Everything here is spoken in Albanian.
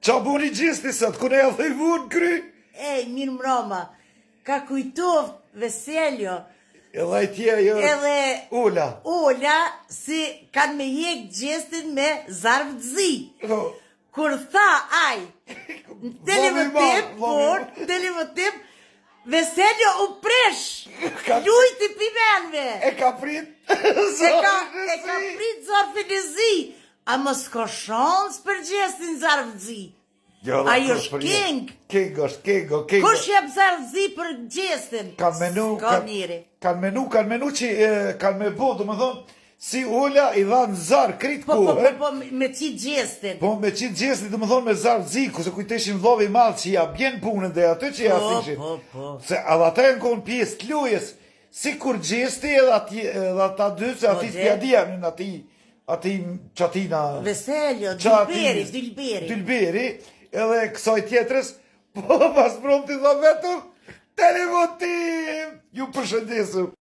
Qa buni gjesti sot, ku ne e dhejvun kry? Ej, mirë mroma, ka kujtov Veseljo, Edhe e tje jo edhe Ula. si kanë me jek gjestin me zarvëzi. Oh, Kur tha aj, televotip, Veseljo u presh, lujti pimenve. E ka prit E ka prit zorfin e zi, a më s'ko shans për gjestin zarvëzi. Ajo është king. King është, king. Kush jep zarvëzi për gjestin? Kanë menu që kanë me bo, do më thonë, si Ula i dha në zarë, kritë ku. Po, me qitë gjestin. Po, me qitë gjestin, do më thonë, me zarvëzi, ku se kujteshin vlove i madhë që ja bjen punën dhe aty që ja thishin. Po. Se edhe ata e në konë pjesë të lujes, si kur gjesti edhe ata dy, se ati s'pjadia në ati qatina... Veseljo, Dylberi. Edhe kësaj tjetrës, po pas prom të dha vetëm, televotim, ju përshëndesu.